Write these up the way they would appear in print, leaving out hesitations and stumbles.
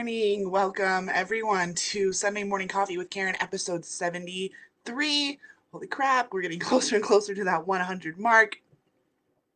Morning. Welcome everyone to Sunday Morning Coffee with Caryn, episode 73. Holy crap, we're getting closer and closer to that 100 mark.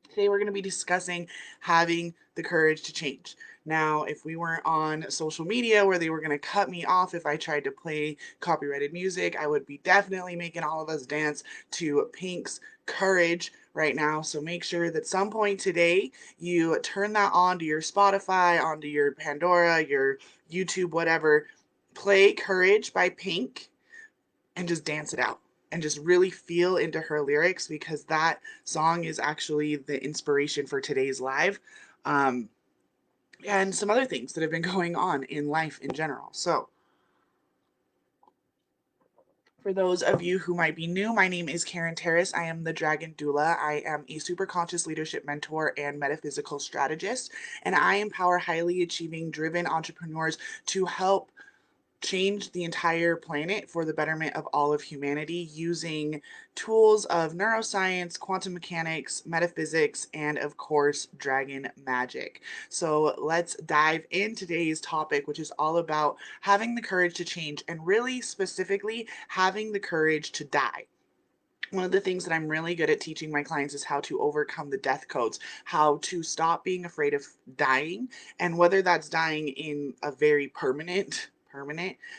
Today we're going to be discussing having the courage to change. Now, if we weren't on social media where they were going to cut me off if I tried to play copyrighted music, I would be definitely making all of us dance to Pink's Courage right now. So make sure that some point today you turn that on to your Spotify, onto your Pandora, your YouTube, whatever. Play Courage by Pink and just dance it out and just really feel into her lyrics because that song is actually the inspiration for today's live, um, and some other things that have been going on in life in general. So, for those of you who might be new, my name is Caryn Terrace. I am the Dragon Doula. I am a super conscious leadership mentor and metaphysical strategist, and I empower highly achieving, driven entrepreneurs to help change the entire planet for the betterment of all of humanity using tools of neuroscience, quantum mechanics, metaphysics, and of course, dragon magic. So let's dive in today's topic, which is all about having the courage to change and really specifically having the courage to die. One of the things that I'm really good at teaching my clients is how to overcome the death codes, how to stop being afraid of dying, and whether that's dying in a very permanent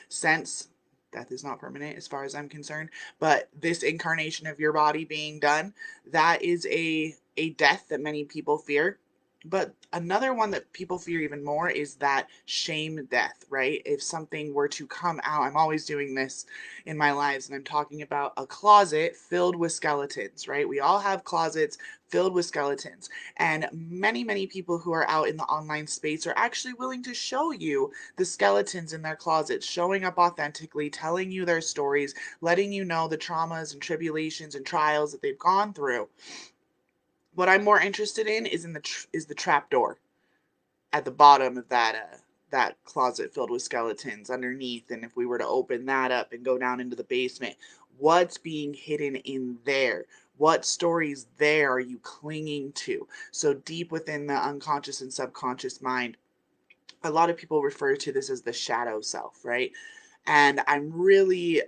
sense. Death is not permanent as far as I'm concerned, but this incarnation of your body being done, that is a death that many people fear. But another one that people fear even more is that shame death, right? If something were to come out, I'm always doing this in my lives, and I'm talking about a closet filled with skeletons, right? We all have closets filled with skeletons, and many people who are out in the online space are actually willing to show you the skeletons in their closets, showing up authentically, telling you their stories, letting you know the traumas and tribulations and trials that they've gone through. What I'm more interested in is the trap door at the bottom of that closet filled with skeletons underneath, and if we were to open that up and go down into the basement, what's being hidden in there? What stories there are you clinging to? So deep within the unconscious and subconscious mind, a lot of people refer to this as the shadow self, right? And I'm really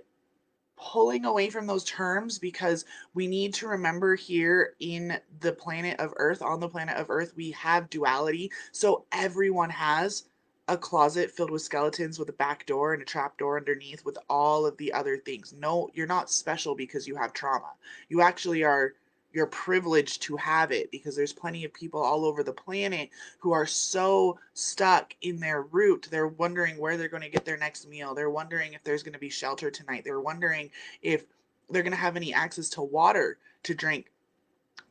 pulling away from those terms because we need to remember here in the planet of Earth, on the planet of Earth, we have duality. So everyone has a closet filled with skeletons with a back door and a trap door underneath with all of the other things. No, you're not special because you have trauma. You actually are. You're privileged to have it because there's plenty of people all over the planet who are so stuck in their root. They're wondering where they're going to get their next meal. They're wondering if there's going to be shelter tonight. They're wondering if they're going to have any access to water to drink.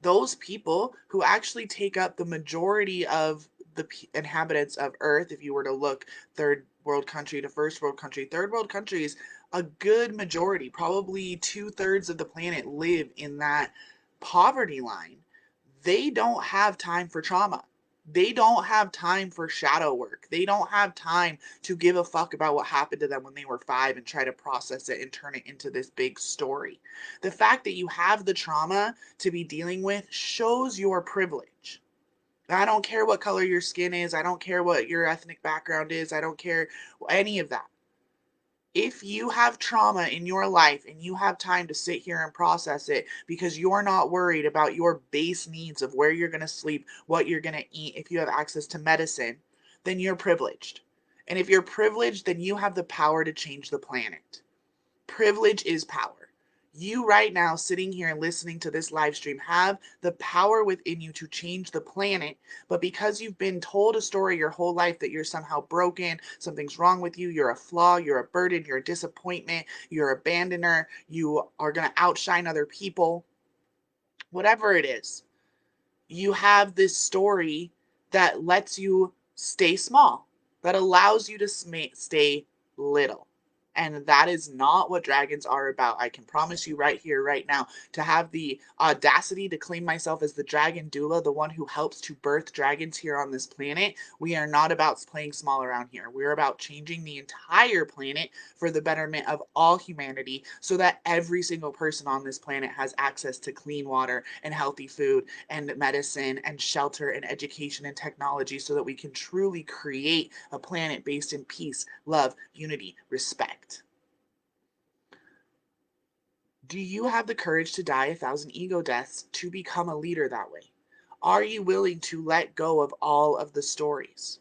Those people who actually take up the majority of the inhabitants of Earth, if you were to look third world country to first world country, third world countries, a good majority, probably 2/3 of the planet, live in that poverty line. They don't have time for trauma. They don't have time for shadow work. They don't have time to give a fuck about what happened to them when they were 5 and try to process it and turn it into this big story. The fact that you have the trauma to be dealing with shows your privilege. I don't care what color your skin is. I don't care what your ethnic background is. I don't care any of that. If you have trauma in your life and you have time to sit here and process it because you're not worried about your base needs of where you're going to sleep, what you're going to eat, if you have access to medicine, then you're privileged. And if you're privileged, then you have the power to change the planet. Privilege is power. You right now sitting here and listening to this live stream have the power within you to change the planet, but because you've been told a story your whole life that you're somehow broken, something's wrong with you, you're a flaw, you're a burden, you're a disappointment, you're a abandoner, you are going to outshine other people, whatever it is, you have this story that lets you stay small, that allows you to stay little. And that is not what dragons are about. I can promise you right here, right now, to have the audacity to claim myself as the dragon doula, the one who helps to birth dragons here on this planet. We are not about playing small around here. We're about changing the entire planet for the betterment of all humanity so that every single person on this planet has access to clean water and healthy food and medicine and shelter and education and technology so that we can truly create a planet based in peace, love, unity, respect. Do you have the courage to die 1,000 ego deaths to become a leader that way? Are you willing to let go of all of the stories?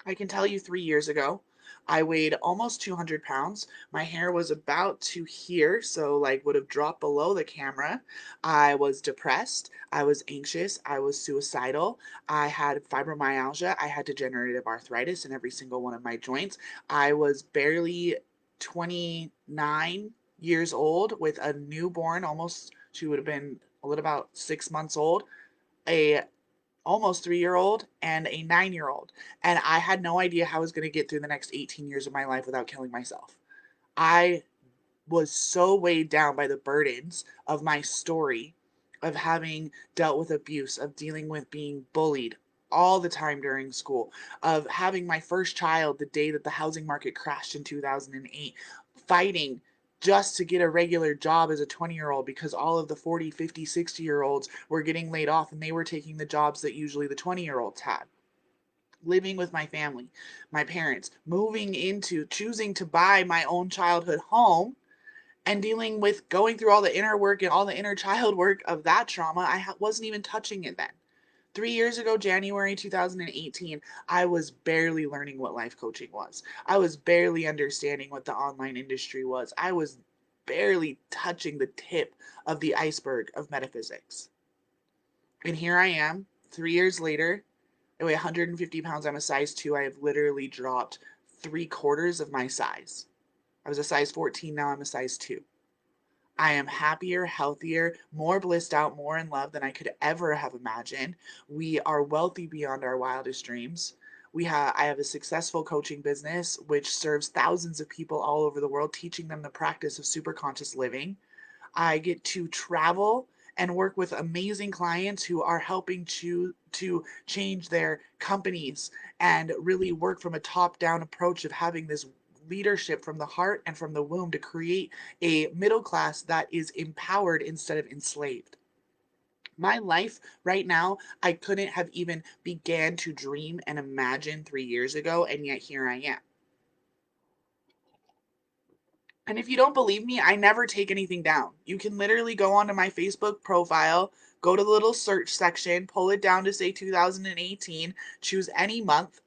I can tell you 3 years ago, I weighed almost 200 pounds. My hair was about to here, so like would have dropped below the camera. I was depressed. I was anxious. I was suicidal. I had fibromyalgia. I had degenerative arthritis in every single one of my joints. I was barely 29 years old with a newborn, almost, she would have been a little about 6 months old, a almost 3 year old and a 9 year old. And I had no idea how I was going to get through the next 18 years of my life without killing myself. I was so weighed down by the burdens of my story, of having dealt with abuse, of dealing with being bullied all the time during school, of having my first child the day that the housing market crashed in 2008, fighting just to get a regular job as a 20-year-old because all of the 40, 50, 60-year-olds were getting laid off and they were taking the jobs that usually the 20-year-olds had. Living with my family, my parents, moving into choosing to buy my own childhood home and dealing with going through all the inner work and all the inner child work of that trauma. Wasn't even touching it then. 3 years ago, January 2018, I was barely learning what life coaching was. I was barely understanding what the online industry was. I was barely touching the tip of the iceberg of metaphysics. And here I am, 3 years later. I weigh 150 pounds. I'm a size 2. I have literally dropped 3/4 of my size. I was a size 14, now I'm a size 2. I am happier, healthier, more blissed out, more in love than I could ever have imagined. We are wealthy beyond our wildest dreams. I have a successful coaching business which serves thousands of people all over the world, teaching them the practice of superconscious living. I get to travel and work with amazing clients who are helping to change their companies and really work from a top-down approach of having this leadership from the heart and from the womb to create a middle class that is empowered instead of enslaved. My life right now, I couldn't have even began to dream and imagine 3 years ago, and yet here I am. And if you don't believe me, I never take anything down. You can literally go onto my Facebook profile, go to the little search section, pull it down to say 2018, choose any month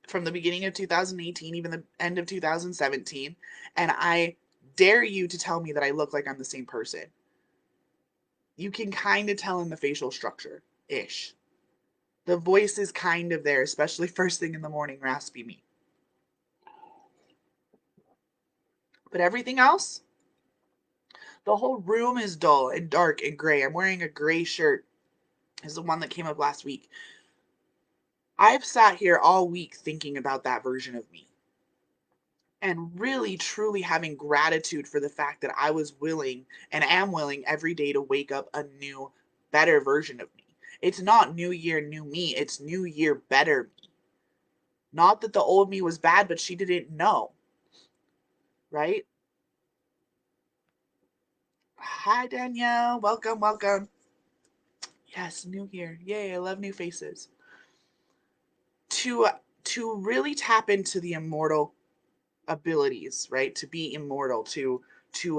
from the beginning of 2018, even the end of 2017, and I dare you to tell me that I look like I'm the same person. You can kind of tell in the facial structure ish. The voice is kind of there, especially first thing in the morning, raspy me. But everything else, the whole room is dull and dark and gray. I'm wearing a gray shirt. Is the one that came up last week. I've sat here all week thinking about that version of me and really truly having gratitude for the fact that I was willing and am willing every day to wake up a new, better version of me. It's not new year, new me. It's new year, better me. Not that the old me was bad, but she didn't know, right? Hi, Danielle. Welcome, welcome. Yes, new year. Yay, I love new faces. To to really tap into the immortal abilities, right? To be immortal, to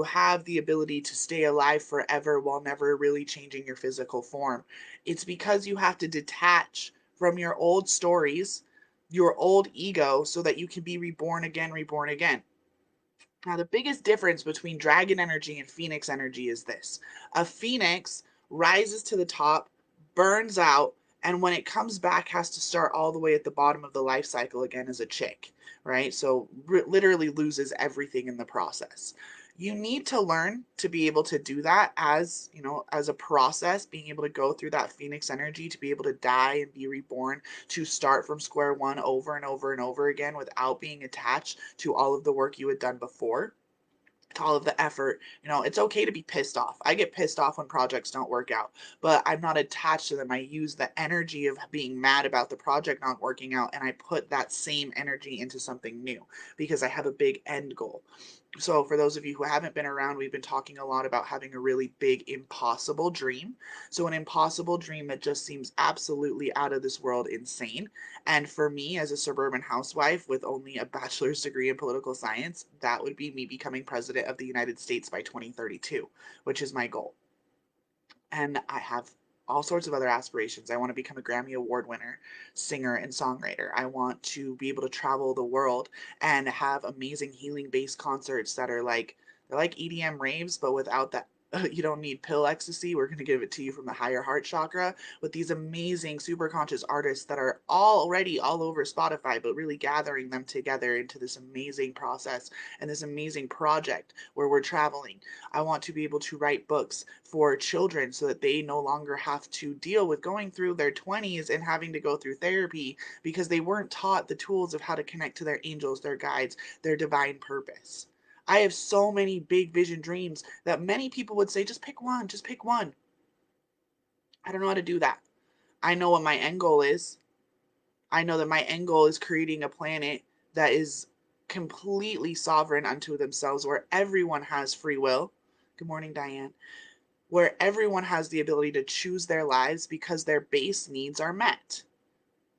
have the ability to stay alive forever while never really changing your physical form. It's because you have to detach from your old stories, your old ego, so that you can be reborn again, reborn again. Now, the biggest difference between dragon energy and phoenix energy is this: a phoenix rises to the top, burns out, and when it comes back, has to start all the way at the bottom of the life cycle again as a chick, right? So, literally loses everything in the process. You need to learn to be able to do that as, as a process, being able to go through that phoenix energy, to be able to die and be reborn, to start from square one over and over and over again without being attached to all of the work you had done before, to all of the effort. It's okay to be pissed off. I get pissed off when projects don't work out, but I'm not attached to them. I use the energy of being mad about the project not working out, and I put that same energy into something new because I have a big end goal. So, for those of you who haven't been around, we've been talking a lot about having a really big, impossible dream. So, an impossible dream that just seems absolutely out of this world insane. And for me, as a suburban housewife with only a bachelor's degree in political science, that would be me becoming president of the United States by 2032, which is my goal. And I have all sorts of other aspirations. I want to become a Grammy Award winner, singer, and songwriter. I want to be able to travel the world and have amazing healing based concerts that are they're like EDM raves, but without that. You don't need pill ecstasy. We're going to give it to you from the higher heart chakra with these amazing super conscious artists that are already all over Spotify, but really gathering them together into this amazing process and this amazing project where we're traveling. I want to be able to write books for children so that they no longer have to deal with going through their 20s and having to go through therapy because they weren't taught the tools of how to connect to their angels, their guides, their divine purpose. I have so many big vision dreams that many people would say, just pick one, just pick one. I don't know how to do that. I know what my end goal is. I know that my end goal is creating a planet that is completely sovereign unto themselves, where everyone has free will. Good morning, Diane. Where everyone has the ability to choose their lives because their base needs are met.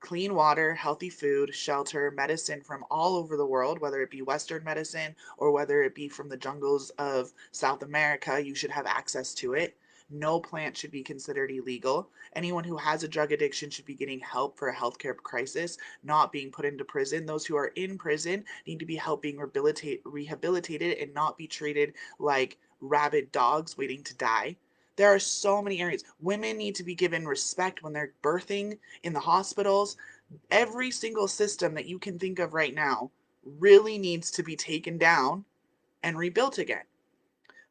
Clean water, healthy food, shelter, medicine from all over the world, whether it be Western medicine or whether it be from the jungles of South America, you should have access to it. No plant should be considered illegal. Anyone who has a drug addiction should be getting help for a healthcare crisis, not being put into prison. Those who are in prison need to be helped being rehabilitated and not be treated like rabid dogs waiting to die. There are so many areas. Women need to be given respect when they're birthing in the hospitals. Every single system that you can think of right now really needs to be taken down and rebuilt again.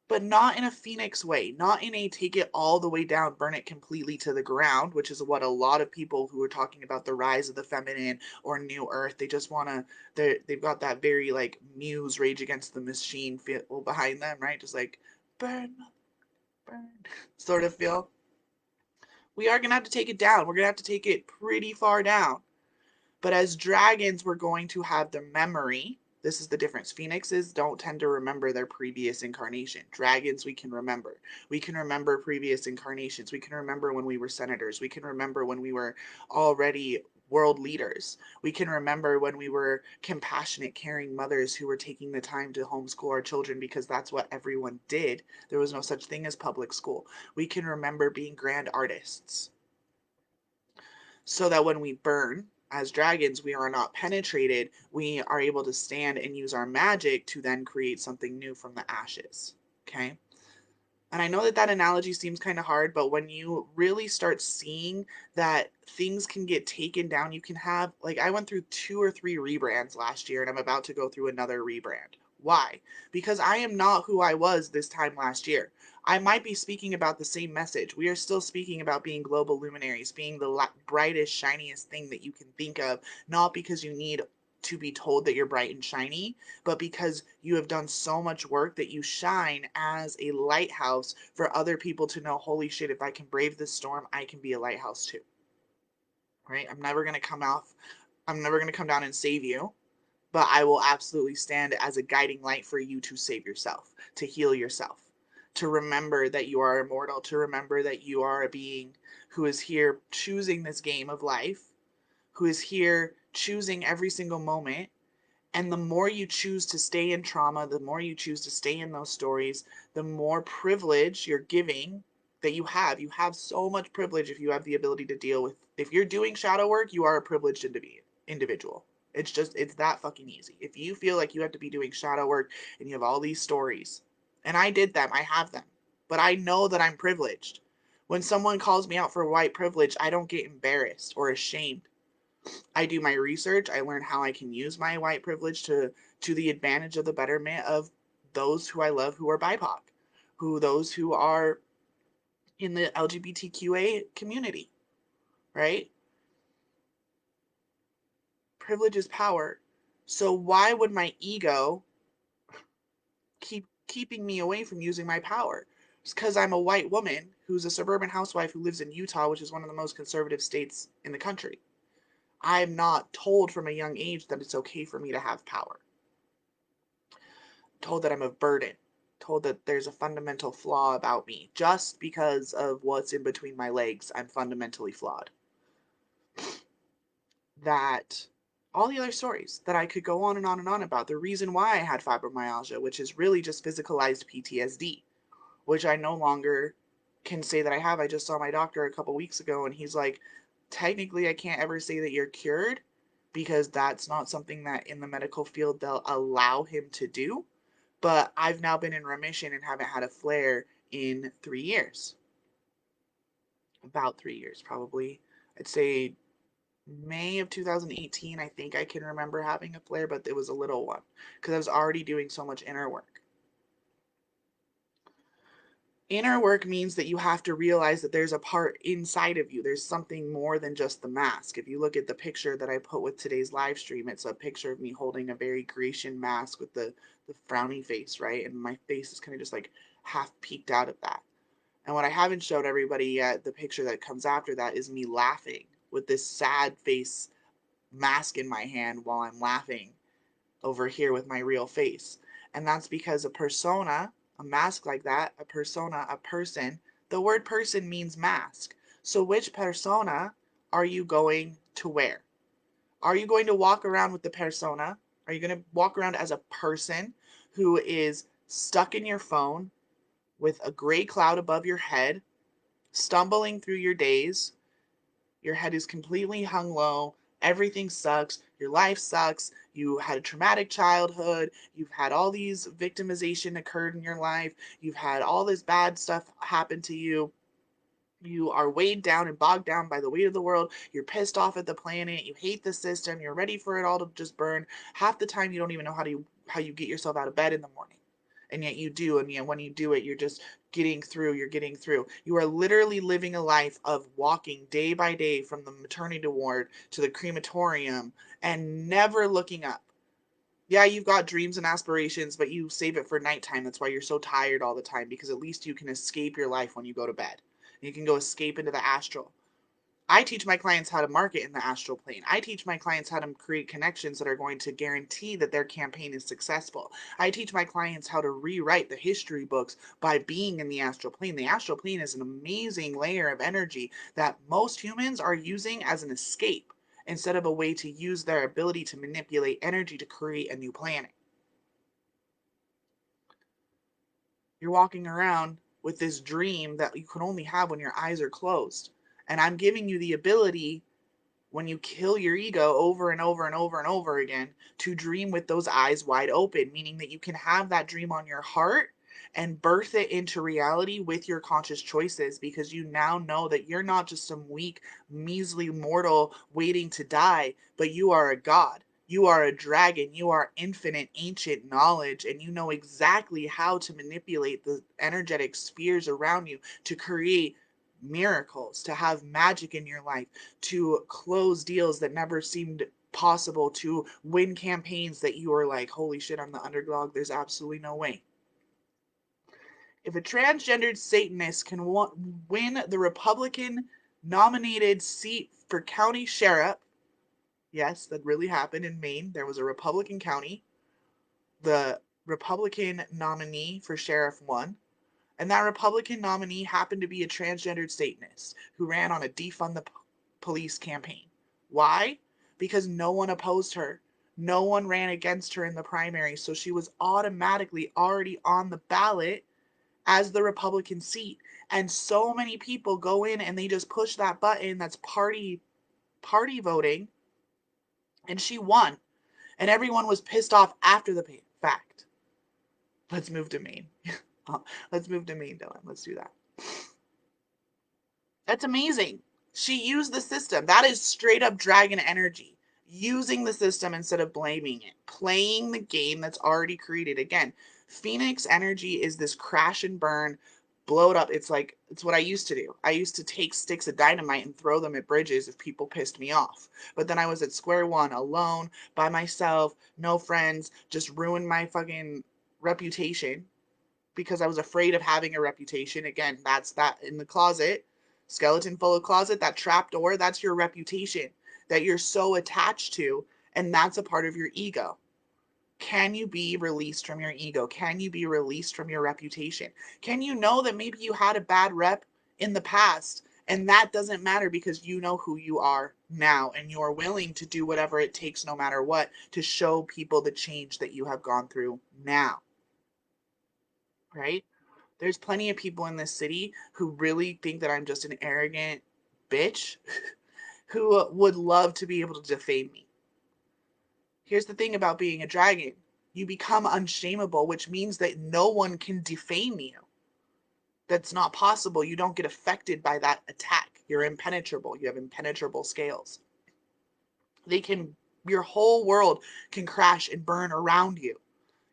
But not in a phoenix way, not in a take it all the way down, burn it completely to the ground, which is what a lot of people who are talking about the rise of the feminine or new earth, they just want to, they've got that very like Muse Rage Against the Machine feel behind them, right? Just like burn, burn sort of feel. We are going to have to take it down. We're going to have to take it pretty far down. But as dragons, we're going to have the memory. This is the difference. Phoenixes don't tend to remember their previous incarnation. Dragons, we can remember. We can remember previous incarnations. We can remember when we were senators. We can remember when we were already world leaders. We can remember when we were compassionate, caring mothers who were taking the time to homeschool our children because that's what everyone did. There was no such thing as public school. We can remember being grand artists so that when we burn as dragons, we are not penetrated. We are able to stand and use our magic to then create something new from the ashes. Okay. And I know that that analogy seems kind of hard, but when you really start seeing that things can get taken down, you can have, like, I went through 2 or 3 rebrands last year, and I'm about to go through another rebrand. Why? Because I am not who I was this time last year. I might be speaking about the same message. We are still speaking about being global luminaries, being the brightest, shiniest thing that you can think of, not because you need to be told that you're bright and shiny, but because you have done so much work that you shine as a lighthouse for other people to know, holy shit, if I can brave this storm, I can be a lighthouse too. Right? I'm never going to come down and save you, but I will absolutely stand as a guiding light for you to save yourself, to heal yourself, to remember that you are immortal, to remember that you are a being who is here choosing this game of life, who is here choosing every single moment. And the more you choose to stay in trauma, the more you choose to stay in those stories, the more privilege you're giving that you have. You have so much privilege if you have the ability to deal with. If you're doing shadow work, you are a privileged individual. It's that fucking easy. If you feel like you have to be doing shadow work and you have all these stories, and I did them, I have them, but I know that I'm privileged. When someone calls me out for white privilege, I don't get embarrassed or ashamed. I do my research. I learn how I can use my white privilege to the advantage of the betterment of those who I love who are BIPOC, those who are in the LGBTQA community, right? Privilege is power. So why would my ego keeping me away from using my power? It's because I'm a white woman who's a suburban housewife who lives in Utah, which is one of the most conservative states in the country. I'm not told from a young age that it's okay for me to have power. Told that I'm a burden. Told that there's a fundamental flaw about me. Just because of what's in between my legs, I'm fundamentally flawed. That all the other stories that I could go on and on and on about, the reason why I had fibromyalgia, which is really just physicalized PTSD, which I no longer can say that I have. I just saw my doctor a couple weeks ago and he's like, technically, I can't ever say that you're cured because that's not something that in the medical field they'll allow him to do. But I've now been in remission and haven't had a flare in 3 years. About 3 years, probably. I'd say May of 2018, I think I can remember having a flare, but it was a little one because I was already doing so much inner work. Inner work means that you have to realize that there's a part inside of you. There's something more than just the mask. If you look at the picture that I put with today's live stream, it's a picture of me holding a very Grecian mask with the frowny face, right? And my face is kind of just like half peeked out of that. And what I haven't showed everybody yet, the picture that comes after that, is me laughing with this sad face mask in my hand while I'm laughing over here with my real face. And that's because a persona, a mask like that, a persona, a person, the word person means mask. So which persona are you going to wear? Are you going to walk around with the persona? Are you going to walk around as a person who is stuck in your phone with a gray cloud above your head, stumbling through your days? Your head is completely hung low. Everything sucks. Your life sucks. You had a traumatic childhood. You've had all these victimization occurred in your life. You've had all this bad stuff happen to you. You are weighed down and bogged down by the weight of the world. You're pissed off at the planet. You hate the system. You're ready for it all to just burn. Half the time you don't even know how you get yourself out of bed in the morning. And yet you do, and yet when you do it, you're just getting through. You're getting through. You are literally living a life of walking day by day from the maternity ward to the crematorium and never looking up. Yeah, you've got dreams and aspirations, but you save it for nighttime. That's why you're so tired all the time, because at least you can escape your life when you go to bed. You can go escape into the astral. I teach my clients how to market in the astral plane. I teach my clients how to create connections that are going to guarantee that their campaign is successful. I teach my clients how to rewrite the history books by being in the astral plane. The astral plane is an amazing layer of energy that most humans are using as an escape instead of a way to use their ability to manipulate energy to create a new planet. You're walking around with this dream that you can only have when your eyes are closed. And I'm giving you the ability, when you kill your ego over and over and over and over again, to dream with those eyes wide open, meaning that you can have that dream on your heart and birth it into reality with your conscious choices, because you now know that you're not just some weak, measly mortal waiting to die, but you are a god. You are a dragon. You are infinite, ancient knowledge, and you know exactly how to manipulate the energetic spheres around you to create miracles, to have magic in your life, to close deals that never seemed possible, to win campaigns that you were like, holy shit, I'm the underdog. There's absolutely no way. If a transgendered Satanist can win the Republican nominated seat for county sheriff, yes, that really happened in Maine. There was a Republican county. The Republican nominee for sheriff won. And that Republican nominee happened to be a transgendered Satanist who ran on a defund the police campaign. Why? Because no one opposed her. No one ran against her in the primary, so she was automatically already on the ballot as the Republican seat. And so many people go in and they just push that button that's party voting, and she won. And everyone was pissed off after the fact. Let's move to Maine. Let's move to Maine, Dylan. Let's do that. That's amazing. She used the system. That is straight up dragon energy. Using the system instead of blaming it. Playing the game that's already created. Again, Phoenix energy is this crash and burn, blow it up. It's like, it's what I used to do. I used to take sticks of dynamite and throw them at bridges if people pissed me off. But then I was at square one, alone, by myself, no friends, just ruined my fucking reputation because I was afraid of having a reputation. Again, that's that in the closet, skeleton full of closet, that trap door, that's your reputation that you're so attached to, and that's a part of your ego. Can you be released from your ego? Can you be released from your reputation? Can you know that maybe you had a bad rep in the past and that doesn't matter because you know who you are now and you're willing to do whatever it takes no matter what to show people the change that you have gone through now, right? There's plenty of people in this city who really think that I'm just an arrogant bitch who would love to be able to defame me. Here's the thing about being a dragon. You become unshameable, which means that no one can defame you. That's not possible. You don't get affected by that attack. You're impenetrable. You have impenetrable scales. They can, your whole world can crash and burn around you.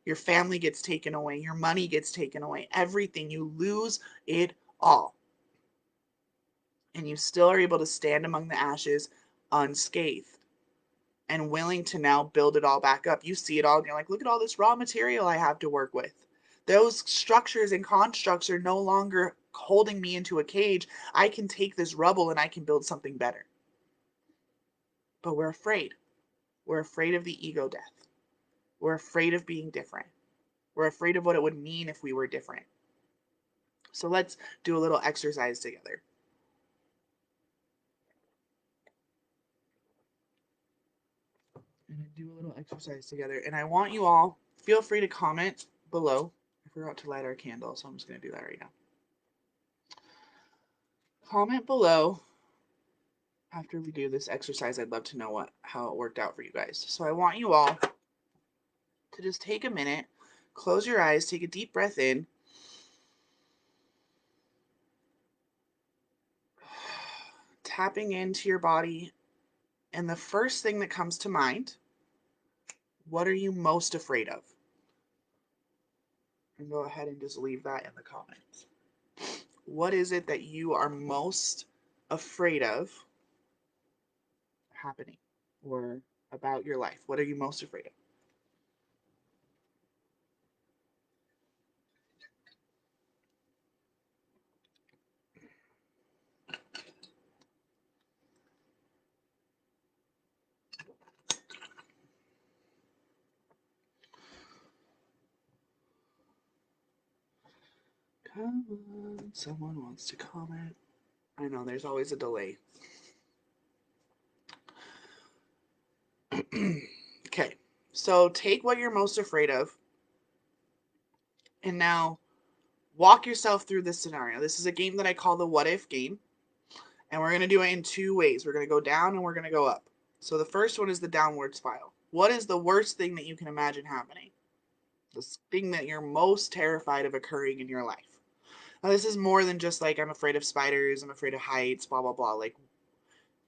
Your family gets taken away. Your money gets taken away. Everything. You lose it all. And you still are able to stand among the ashes unscathed and willing to now build it all back up. You see it all and you're like, look at all this raw material I have to work with. Those structures and constructs are no longer holding me into a cage. I can take this rubble and I can build something better. But we're afraid. We're afraid of the ego death. We're afraid of being different. We're afraid of what it would mean if we were different. So let's do a little exercise together. And do a little exercise together. And I want you all, feel free to comment below. I forgot to light our candle, so I'm just going to do that right now. Comment below after we do this exercise. I'd love to know how it worked out for you guys. So I want you all to just take a minute, close your eyes, take a deep breath in. Tapping into your body. And the first thing that comes to mind, what are you most afraid of? And go ahead and just leave that in the comments. What is it that you are most afraid of happening or about your life? What are you most afraid of? Come on, someone wants to comment. I know there's always a delay. Okay, so take what you're most afraid of and now walk yourself through this scenario. This is a game that I call the what if game, and we're going to do it in two ways. We're going to go down and we're going to go up. So the first one is the downward spiral. What is the worst thing that you can imagine happening? The thing that you're most terrified of occurring in your life. Now, this is more than just like, I'm afraid of spiders, I'm afraid of heights, blah, blah, blah. Like,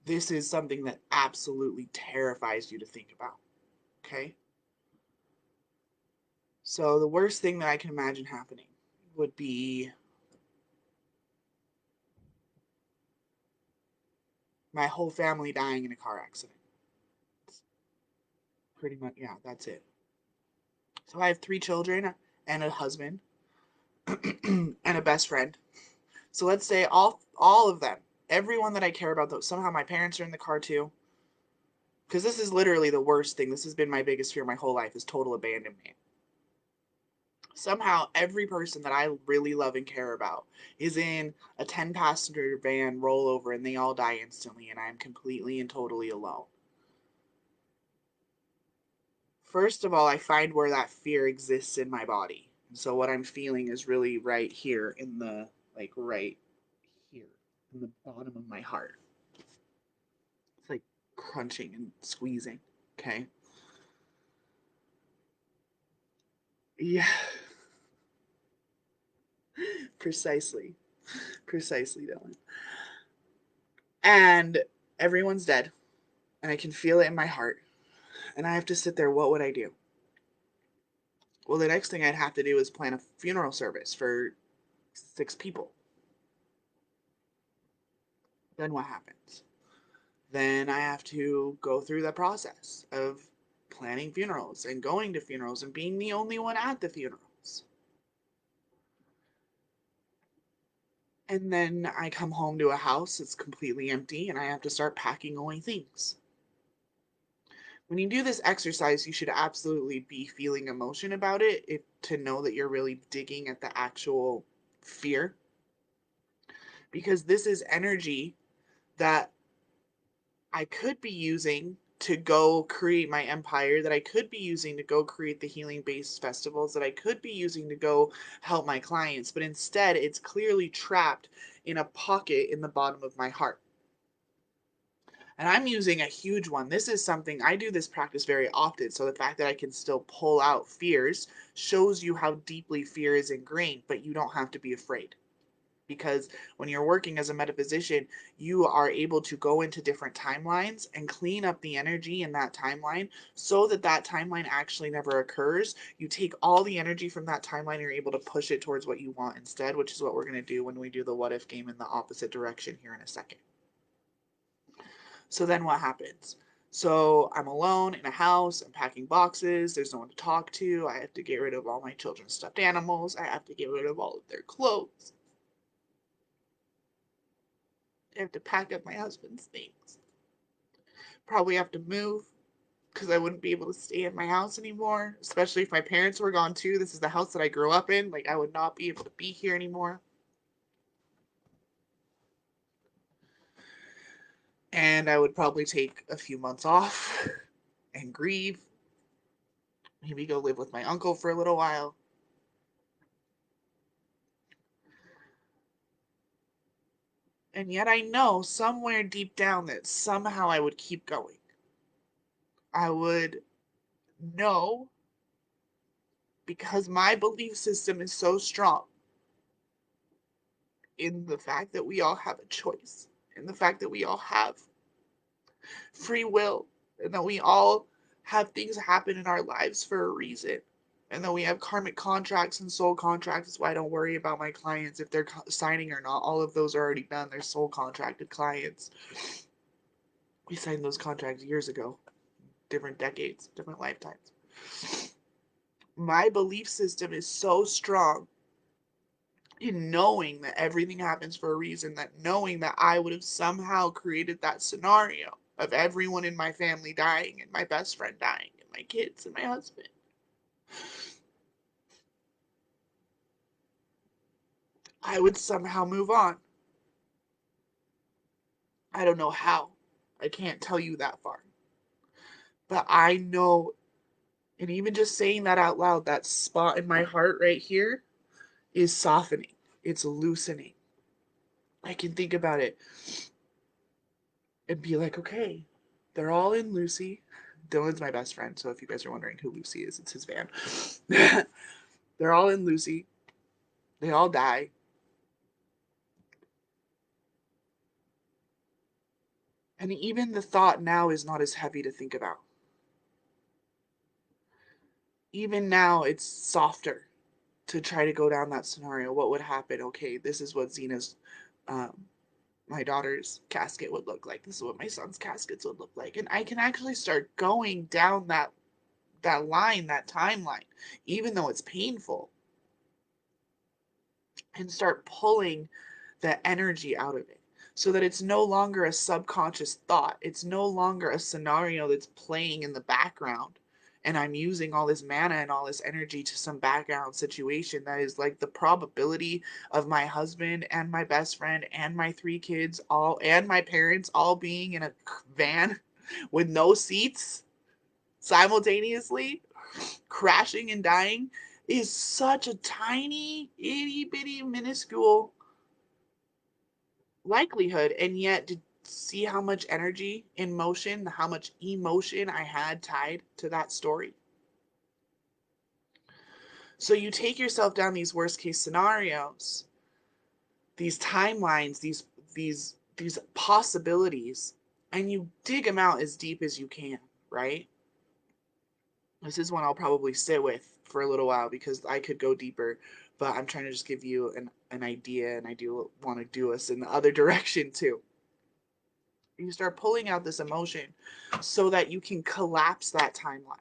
this is something that absolutely terrifies you to think about. Okay? So, the worst thing that I can imagine happening would be my whole family dying in a car accident. Pretty much, yeah, that's it. So, I have 3 children and a husband and a best friend. So, let's say all of them, everyone that I care about, though, somehow my parents are in the car too. Because this is literally the worst thing. This has been my biggest fear my whole life is total abandonment. Somehow every person that I really love and care about is in a 10-passenger van rollover and they all die instantly and I'm completely and totally alone. First of all, I find where that fear exists in my body. And so what I'm feeling is really right here in the, like right here in the bottom of my heart. It's like crunching and squeezing. Okay. Yeah. Precisely. Precisely, Dylan. And everyone's dead. And I can feel it in my heart. And I have to sit there. What would I do? Well, the next thing I'd have to do is plan a funeral service for 6 people. Then what happens? Then I have to go through the process of planning funerals and going to funerals and being the only one at the funerals. And then I come home to a house that's completely empty and I have to start packing away things. When you do this exercise, you should absolutely be feeling emotion about it to know that you're really digging at the actual fear. Because this is energy that I could be using to go create my empire, that I could be using to go create the healing based festivals, that I could be using to go help my clients, but instead it's clearly trapped in a pocket in the bottom of my heart. And I'm using a huge one. This is something I do this practice very often. So the fact that I can still pull out fears shows you how deeply fear is ingrained, but you don't have to be afraid. Because when you're working as a metaphysician, you are able to go into different timelines and clean up the energy in that timeline so that that timeline actually never occurs. You take all the energy from that timeline and you're able to push it towards what you want instead, which is what we're going to do when we do the what if game in the opposite direction here in a second. So then what happens? So I'm alone in a house, I'm packing boxes, there's no one to talk to, I have to get rid of all my children's stuffed animals, I have to get rid of all of their clothes. I have to pack up my husband's things. Probably have to move because I wouldn't be able to stay in my house anymore, especially if my parents were gone too. This is the house that I grew up in. Like, I would not be able to be here anymore. And I would probably take a few months off and grieve. Maybe go live with my uncle for a little while. And yet I know somewhere deep down that somehow I would keep going. I would know because my belief system is so strong in the fact that we all have a choice, in the fact that we all have free will, and that we all have things happen in our lives for a reason. And that we have karmic contracts and soul contracts. That's why I don't worry about my clients if they're signing or not. All of those are already done. They're soul contracted clients. We signed those contracts years ago, different decades, different lifetimes. My belief system is so strong in knowing that everything happens for a reason, that knowing that I would have somehow created that scenario of everyone in my family dying and my best friend dying and my kids and my husband. I would somehow move on. I don't know how. I can't tell you that far. But I know, and even just saying that out loud, that spot in my heart right here is softening. It's loosening. I can think about it and be like, okay, they're all in Lucy. Dylan's my best friend, so if you guys are wondering who Lucy is, it's his van. They're all in Lucy. They all die. And even the thought now is not as heavy to think about. Even now, it's softer to try to go down that scenario. What would happen? Okay, this is what Xena's, um, my daughter's casket would look like. This is what my son's caskets would look like. And I can actually start going down that line, that timeline, even though it's painful, and start pulling the energy out of it so that it's no longer a subconscious thought. It's no longer a scenario that's playing in the background. And I'm using all this mana and all this energy to some background situation that is like the probability of my husband and my best friend and my 3 kids all and my parents all being in a van with no seats simultaneously crashing and dying is such a tiny, itty bitty, minuscule likelihood. And yet, to see how much energy in motion, how much emotion I had tied to that story. So you take yourself down these worst case scenarios, these timelines, these possibilities, and you dig them out as deep as you can, right? This is one I'll probably sit with for a little while because I could go deeper, but I'm trying to just give you an idea, and I do want to do us in the other direction too. You start pulling out this emotion so that you can collapse that timeline.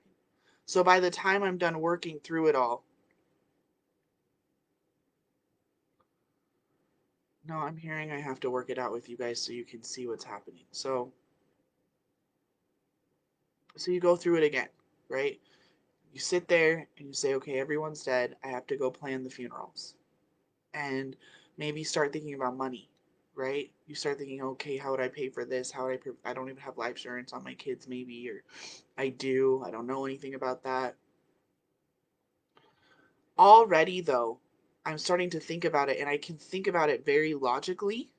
So by the time I'm done working through it all, no, I'm hearing I have to work it out with you guys so you can see what's happening. So you go through it again, right? You sit there and you say, okay, everyone's dead. I have to go plan the funerals. And maybe start thinking about money, right? You start thinking, okay, how would I pay for this? How would I pay? I don't even have life insurance on my kids, maybe, or I do. I don't know anything about that. Already, though, I'm starting to think about it, and I can think about it very logically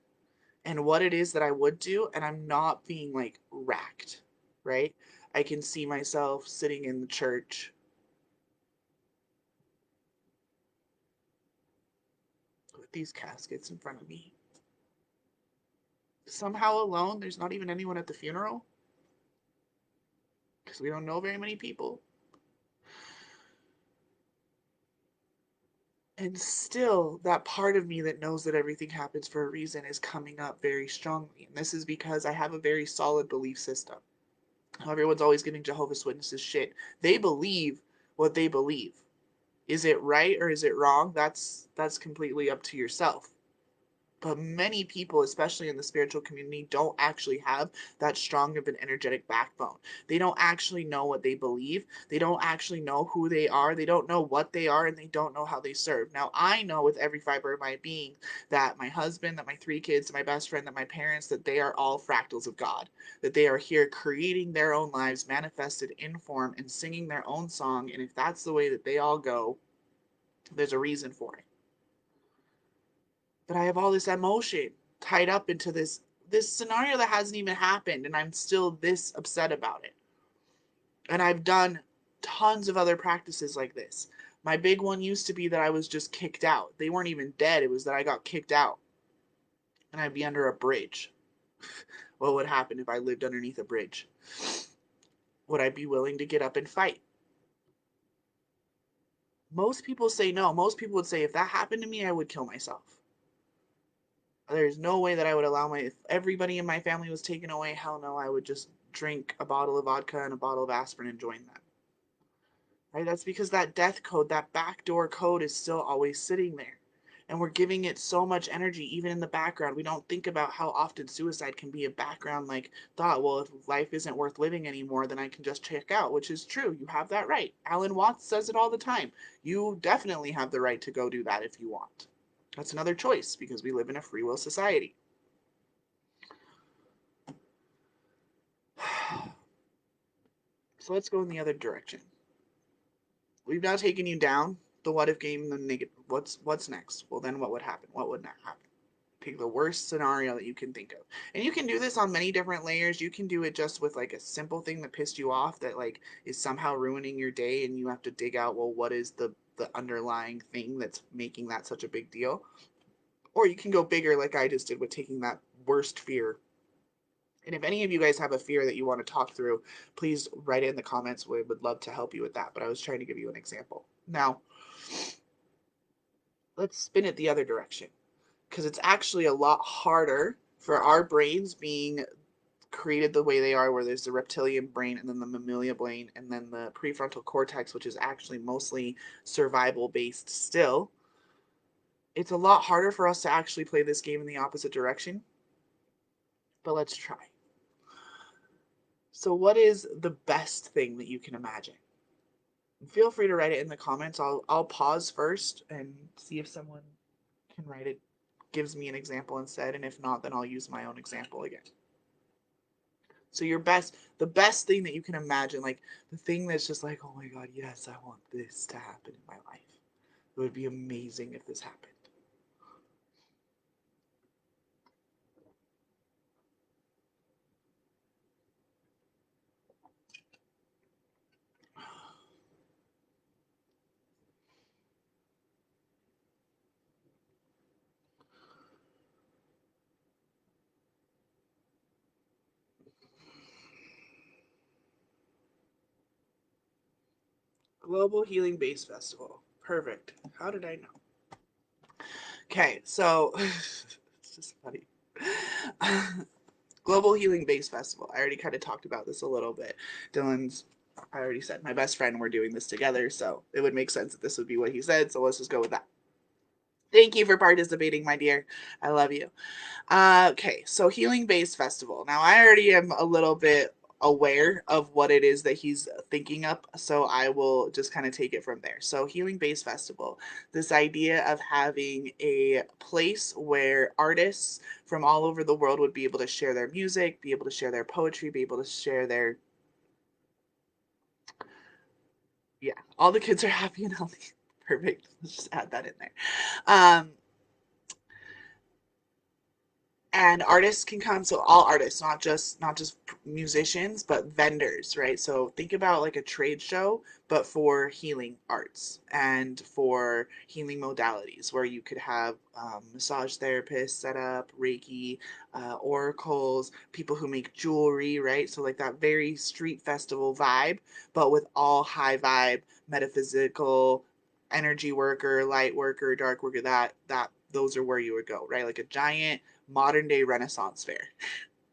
and what it is that I would do, and I'm not being like racked, right? I can see myself sitting in the church with these caskets in front of me. Somehow alone, there's not even anyone at the funeral because we don't know very many people. And still, that part of me that knows that everything happens for a reason is coming up very strongly. And this is because I have a very solid belief system. Everyone's always giving Jehovah's Witnesses shit. They believe what they believe. Is it right or is it wrong? That's completely up to yourself. But many people, especially in the spiritual community, don't actually have that strong of an energetic backbone. They don't actually know what they believe. They don't actually know who they are. They don't know what they are, and they don't know how they serve. Now, I know with every fiber of my being that my husband, that my three kids, that my best friend, that my parents, that they are all fractals of God, that they are here creating their own lives, manifested in form, and singing their own song. And if that's the way that they all go, there's a reason for it. But I have all this emotion tied up into this scenario that hasn't even happened, and I'm still this upset about it. And I've done tons of other practices like this. My big one used to be that I was just kicked out. They weren't even dead, it was that I got kicked out and I'd be under a bridge. What would happen if I lived underneath a bridge? Would I be willing to get up and fight? Most people say no. Most people would say if that happened to me, I would kill myself. There's no way that I would allow if everybody in my family was taken away, hell no, I would just drink a bottle of vodka and a bottle of aspirin and join them. Right? That's because that death code, that backdoor code is still always sitting there. And we're giving it so much energy, even in the background. We don't think about how often suicide can be a background like thought. Well, if life isn't worth living anymore, then I can just check out, which is true. You have that right. Alan Watts says it all the time. You definitely have the right to go do that if you want. That's another choice because we live in a free will society. So let's go in the other direction. We've now taken you down the what if game, the negative. What's next? Well, then what would happen? What would not happen? Pick the worst scenario that you can think of, and you can do this on many different layers. You can do it just with like a simple thing that pissed you off that like is somehow ruining your day, and you have to dig out, well, what is the underlying thing that's making that such a big deal? Or you can go bigger, like I just did with taking that worst fear. And if any of you guys have a fear that you want to talk through, please write it in the comments. We would love to help you with that. But I was trying to give you an example. Now, let's spin it the other direction because it's actually a lot harder for our brains being created the way they are, where there's the reptilian brain and then the mammalia brain and then the prefrontal cortex, which is actually mostly survival based still. It's a lot harder for us to actually play this game in the opposite direction, but let's try. So, what is the best thing that you can imagine? Feel free to write it in the comments. I'll pause first and see if someone can write it, gives me an example instead, and if not, then I'll use my own example again. So the best thing that you can imagine, like the thing that's just like, oh my god, yes, I want this to happen in my life. It would be amazing if this happened. Global Healing Base Festival. Perfect. How did I know? Okay, so it's just funny. Global Healing Base Festival. I already kind of talked about this a little bit. Dylan's, I already said, my best friend, we're doing this together, so it would make sense that this would be what he said, so let's just go with that. Thank you for participating, my dear. I love you. Okay, so Healing Base Festival. Now, I already am a little bit aware of what it is that he's thinking up, so I will just kind of take it from there. So, Healing Base Festival, this idea of having a place where artists from all over the world would be able to share their music, be able to share their poetry, be able to share their, yeah, all the kids are happy and healthy. Perfect. Let's just add that in there. Um, and artists can come, so all artists, not just musicians, but vendors, right? So think about like a trade show, but for healing arts and for healing modalities, where you could have massage therapists set up, reiki, oracles, people who make jewelry, right? So like that very street festival vibe, but with all high vibe metaphysical energy worker, light worker, dark worker, that those are where you would go, right? Like a giant modern day Renaissance fair,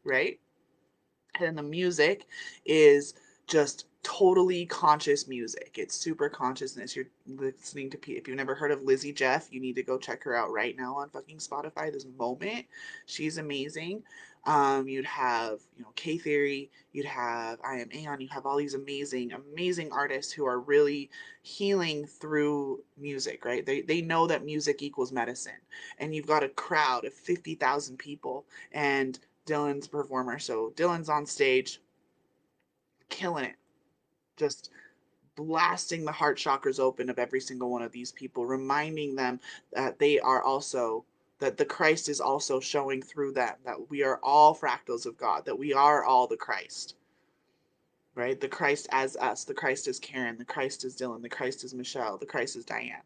right? And then the music is just totally conscious music. It's super consciousness. You're listening to, if you've never heard of Lizzie Jeff, you need to go check her out right now on fucking Spotify this moment. She's amazing. You'd have, K Theory, you'd have I Am Aeon, you have all these amazing, amazing artists who are really healing through music, right? They know that music equals medicine. And you've got a crowd of 50,000 people, and Dylan's performer. So Dylan's on stage, killing it, just blasting the heart chakras open of every single one of these people, reminding them that they are also, that the Christ is also showing through them, that we are all fractals of God, that we are all the Christ, right? The Christ as us, the Christ is Caryn, the Christ is Dylan, the Christ is Michelle, the Christ is Diane.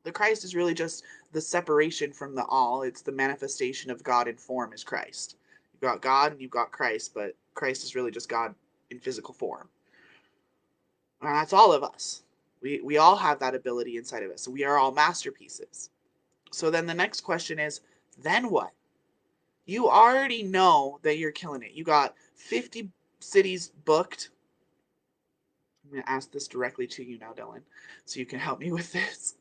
The Christ is really just the separation from the all. It's the manifestation of God in form is Christ. You've got God and you've got Christ, but Christ is really just God in physical form. And that's all of us. We all have that ability inside of us. So we are all masterpieces. So then the next question is, then what? You already know that you're killing it. You got 50 cities booked. I'm going to ask this directly to you now, Dylan, so you can help me with this.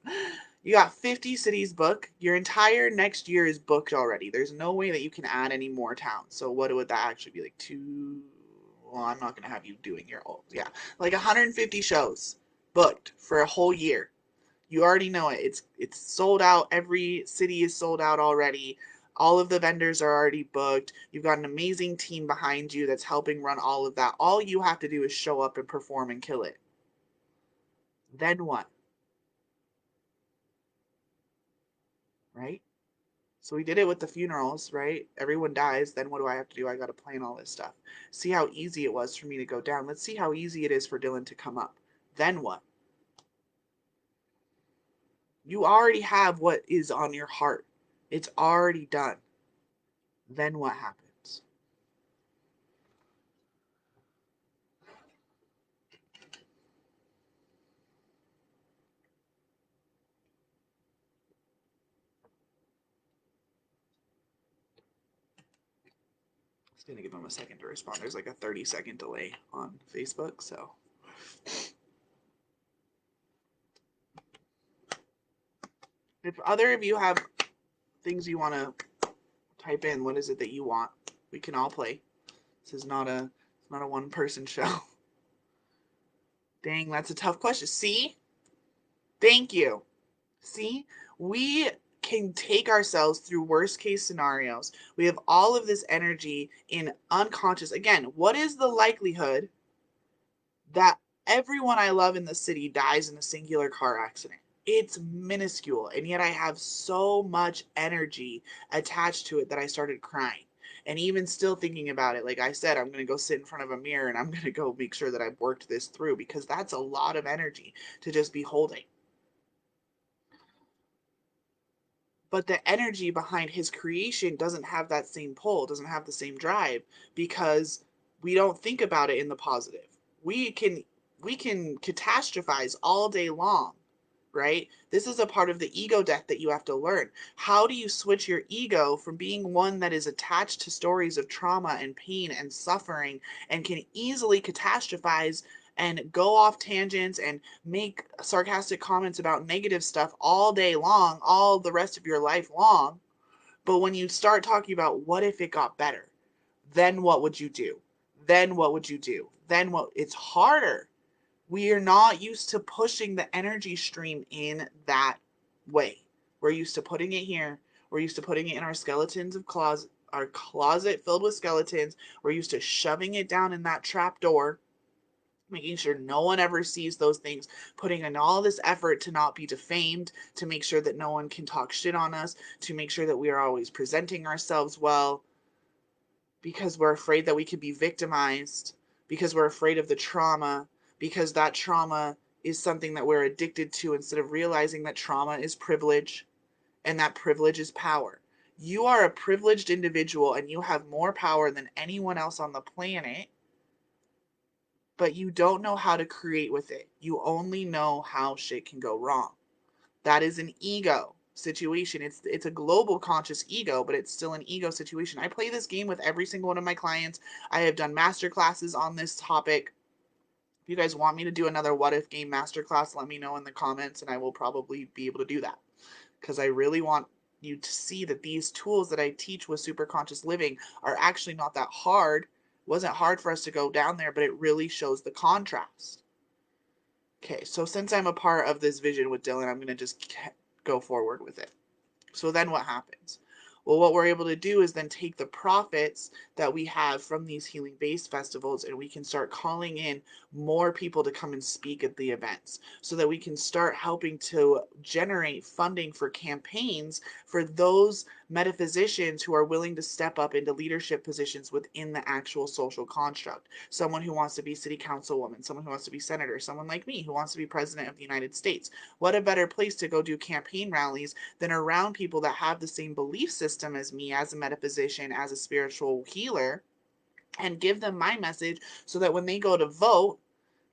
You got 50 cities booked. Your entire next year is booked already. There's no way that you can add any more towns. So what would that actually be, like two? Well, I'm not going to have you doing your old. Yeah, like 150 shows booked for a whole year. You already know it. It's sold out. Every city is sold out already. All of the vendors are already booked. You've got an amazing team behind you that's helping run all of that. All you have to do is show up and perform and kill it. Then what? Right? So we did it with the funerals, right? Everyone dies. Then what do I have to do? I got to plan all this stuff. See how easy it was for me to go down. Let's see how easy it is for Dylan to come up. Then what? You already have what is on your heart. It's already done. Then what happens? It's going to give him a second to respond. There's like a 30-second delay on Facebook, so. If other of you have things you want to type in, what is it that you want? We can all play. This is not a one-person show. Dang, that's a tough question. See? Thank you. See? We can take ourselves through worst case scenarios. We have all of this energy in unconscious. Again, what is the likelihood that everyone I love in the city dies in a singular car accident? It's minuscule. And yet I have so much energy attached to it that I started crying. And even still thinking about it, like I said, I'm going to go sit in front of a mirror and I'm going to go make sure that I've worked this through, because that's a lot of energy to just be holding. But the energy behind his creation doesn't have that same pull, doesn't have the same drive, because we don't think about it in the positive. We can we can catastrophize all day long, right? This is a part of the ego death that you have to learn. How do you switch your ego from being one that is attached to stories of trauma and pain and suffering and can easily catastrophize and go off tangents and make sarcastic comments about negative stuff all day long, all the rest of your life long? But when you start talking about what if it got better, then what would you do? Then what would you do? Then what? It's harder. We are not used to pushing the energy stream in that way. We're used to putting it here. We're used to putting it in our skeletons of closet, our closet filled with skeletons. We're used to shoving it down in that trap door, making sure no one ever sees those things, putting in all this effort to not be defamed, to make sure that no one can talk shit on us, to make sure that we are always presenting ourselves well, because we're afraid that we could be victimized, because we're afraid of the trauma, because that trauma is something that we're addicted to instead of realizing that trauma is privilege and that privilege is power. You are a privileged individual and you have more power than anyone else on the planet, but you don't know how to create with it. You only know how shit can go wrong. That is an ego situation. It's a global conscious ego, but it's still an ego situation. I play this game with every single one of my clients. I have done master classes on this topic. If you guys want me to do another what if game masterclass, let me know in the comments and I will probably be able to do that. Because I really want you to see that these tools that I teach with super conscious living are actually not that hard. It wasn't hard for us to go down there, but it really shows the contrast. Okay, so since I'm a part of this vision with Dylan, I'm going to just go forward with it. So then what happens? Well, what we're able to do is then take the profits that we have from these healing based festivals and we can start calling in more people to come and speak at the events so that we can start helping to generate funding for campaigns for those metaphysicians who are willing to step up into leadership positions within the actual social construct. Someone who wants to be city councilwoman, someone who wants to be senator, someone like me who wants to be president of the United States. What a better place to go do campaign rallies than around people that have the same belief system as me, as a metaphysician, as a spiritual healer, and give them my message so that when they go to vote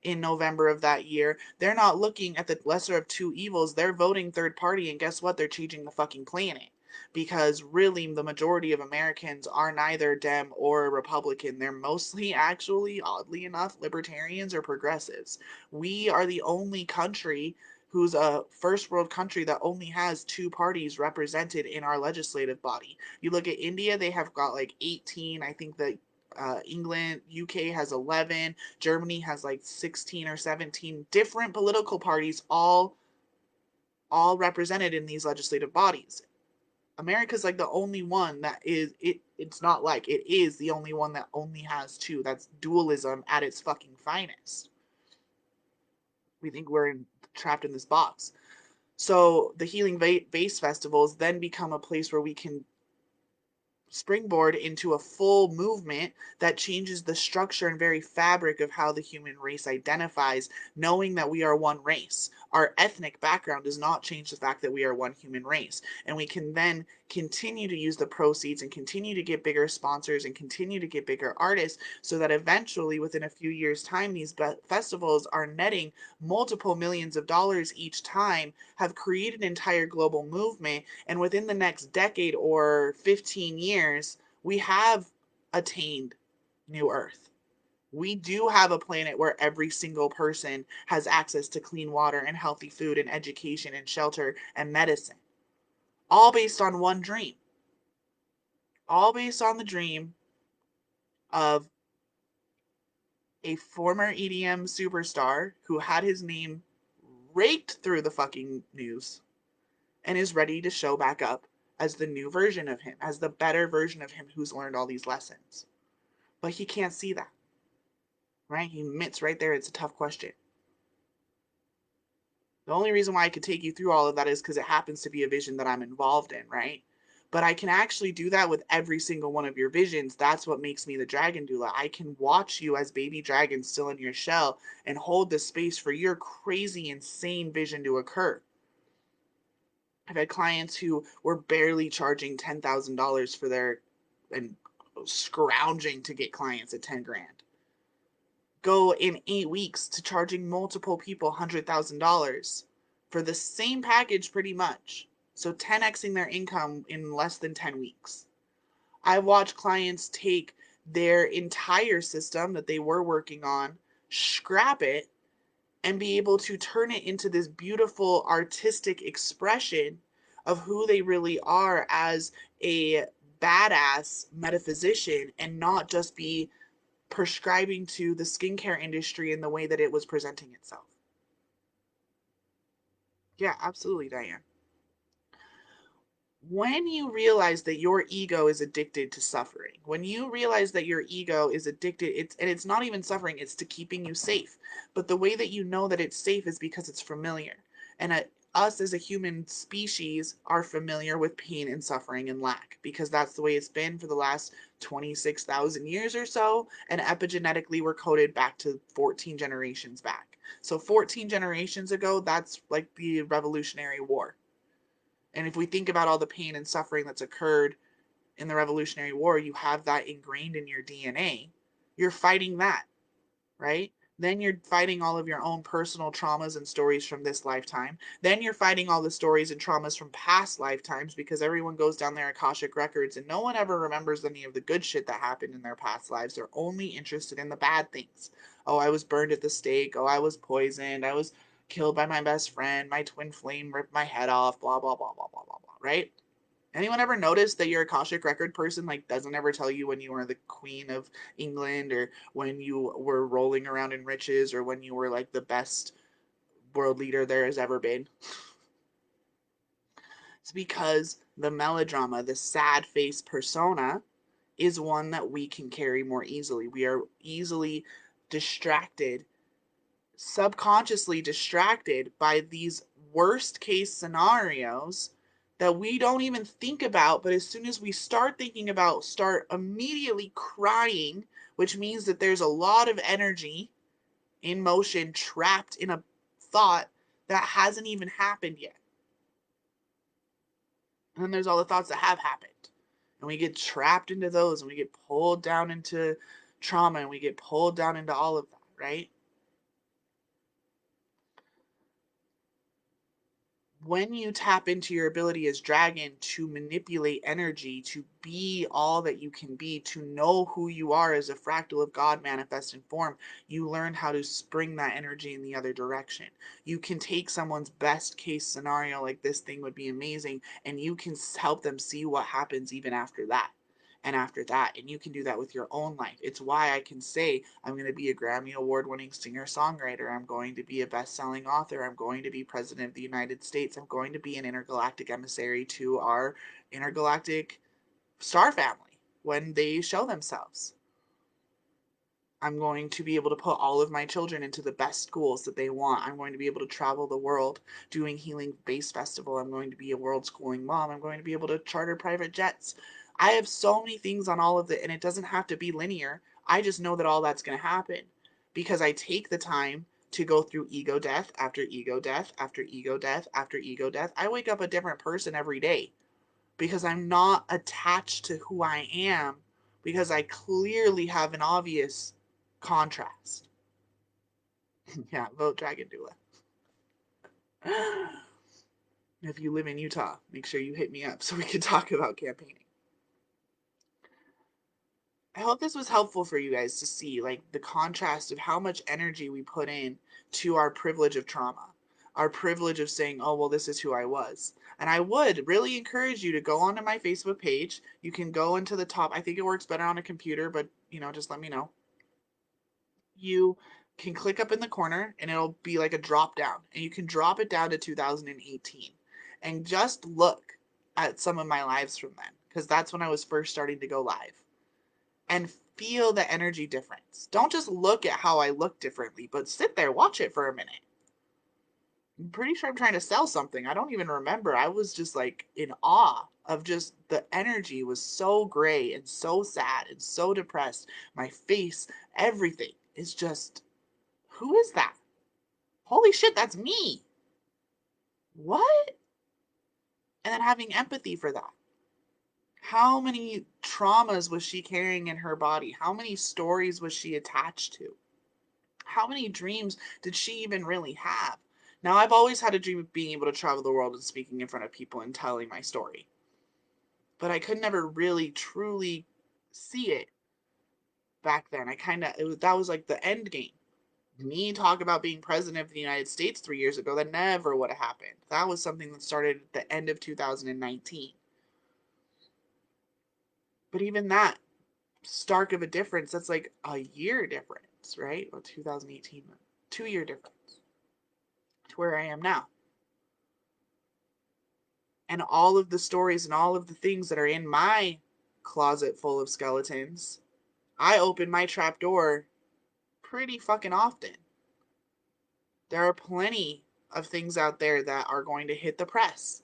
in November of that year, they're not looking at the lesser of two evils. They're voting third party, and guess what? They're changing the fucking planet. Because really, the majority of Americans are neither Dem or Republican. They're mostly, actually, oddly enough, libertarians or progressives. We are the only country who's a first world country that only has two parties represented in our legislative body. You look at India, they have got like 18. I think that England, UK has 11. Germany has like 16 or 17 different political parties, all represented in these legislative bodies. America's like the only one that is it. It's not like it is the only one that only has two. That's dualism at its fucking finest. We think we're trapped in this box. So the healing base festivals then become a place where we can springboard into a full movement that changes the structure and very fabric of how the human race identifies, knowing that we are one race. Our ethnic background does not change the fact that we are one human race. And we can then continue to use the proceeds and continue to get bigger sponsors and continue to get bigger artists so that eventually, within a few years' time, these festivals are netting multiple millions of dollars each time, have created an entire global movement, and within the next decade or 15 years, we have attained New Earth. We do have a planet where every single person has access to clean water and healthy food and education and shelter and medicine. All based on one dream. All based on the dream of a former EDM superstar who had his name raked through the fucking news and is ready to show back up as the new version of him, as the better version of him who's learned all these lessons. But he can't see that, right? He admits right there it's a tough question. The only reason why I could take you through all of that is because it happens to be a vision that I'm involved in, right? But I can actually do that with every single one of your visions. That's what makes me the dragon doula. I can watch you as baby dragon still in your shell and hold the space for your crazy, insane vision to occur. I've had clients who were barely charging $10,000 for their, and scrounging to get clients at 10 grand. go in 8 weeks to charging multiple people $100,000 for the same package pretty much. So 10xing their income in less than 10 weeks. I watch clients take their entire system that they were working on, scrap it, and be able to turn it into this beautiful artistic expression of who they really are as a badass metaphysician, and not just be prescribing to the skincare industry in the way that it was presenting itself. Yeah, absolutely, Diane. When you realize that your ego is addicted to suffering, when you realize that your ego is addicted, it's not even suffering, it's to keeping you safe. But the way that you know that it's safe is because it's familiar. And us as a human species are familiar with pain and suffering and lack, because that's the way it's been for the last 26,000 years or so. And epigenetically, we're coded back to 14 generations back. So 14 generations ago, that's like the Revolutionary War. And if we think about all the pain and suffering that's occurred in the Revolutionary War, you have that ingrained in your DNA. You're fighting that, right? Then you're fighting all of your own personal traumas and stories from this lifetime. Then you're fighting all the stories and traumas from past lifetimes, because everyone goes down their Akashic records and no one ever remembers any of the good shit that happened in their past lives. They're only interested in the bad things. Oh, I was burned at the stake. Oh, I was poisoned. I was killed by my best friend. My twin flame ripped my head off. Blah, blah, blah, blah, blah, blah, blah, right? Anyone ever notice that your Akashic record person like doesn't ever tell you when you were the Queen of England, or when you were rolling around in riches, or when you were like the best world leader there has ever been? It's because the melodrama, the sad face persona, is one that we can carry more easily. We are easily distracted, subconsciously distracted by these worst case scenarios that we don't even think about. But as soon as we start thinking about, start immediately crying, which means that there's a lot of energy in motion trapped in a thought that hasn't even happened yet. And then there's all the thoughts that have happened. And we get trapped into those, and we get pulled down into trauma, and we get pulled down into all of that, right? When you tap into your ability as dragon to manipulate energy, to be all that you can be, to know who you are as a fractal of God manifest in form, you learn how to spring that energy in the other direction. You can take someone's best case scenario, like this thing would be amazing, and you can help them see what happens even after that. And after that, and you can do that with your own life. It's why I can say I'm going to be a Grammy Award winning singer songwriter. I'm going to be a best selling author. I'm going to be president of the United States. I'm going to be an intergalactic emissary to our intergalactic star family when they show themselves. I'm going to be able to put all of my children into the best schools that they want. I'm going to be able to travel the world doing Healing Base Festival. I'm going to be a world schooling mom. I'm going to be able to charter private jets. I have so many things on all of it, and it doesn't have to be linear. I just know that all that's going to happen because I take the time to go through ego death after ego death after ego death after ego death. I wake up a different person every day because I'm not attached to who I am, because I clearly have an obvious contrast. Yeah, vote Dragon Doula. If you live in Utah, make sure you hit me up so we can talk about campaigning. I hope this was helpful for you guys to see like the contrast of how much energy we put in to our privilege of trauma, our privilege of saying, oh, well, this is who I was. And I would really encourage you to go onto my Facebook page. You can go into the top. I think it works better on a computer, but just let me know. You can click up in the corner and it'll be like a drop down, and you can drop it down to 2018 and just look at some of my lives from then, because that's when I was first starting to go live, and feel the energy difference. Don't just look at how I look differently, but sit there, watch it for a minute. I'm pretty sure I'm trying to sell something. I don't even remember. I was just like in awe of just the energy was so gray and so sad and so depressed. My face, everything is just, who is that? Holy shit, that's me. What? And then having empathy for that. How many traumas was she carrying in her body? How many stories was she attached to? How many dreams did she even really have? Now, I've always had a dream of being able to travel the world and speaking in front of people and telling my story, but I could never really truly see it back then. I kind of, that was like the end game. Me talk about being president of the United States 3 years ago, that never would have happened. That was something that started at the end of 2019. But even that, stark of a difference, that's like a year difference, right? Well, 2018, 2 year difference to where I am now. And all of the stories and all of the things that are in my closet full of skeletons, I open my trap door pretty fucking often. There are plenty of things out there that are going to hit the press.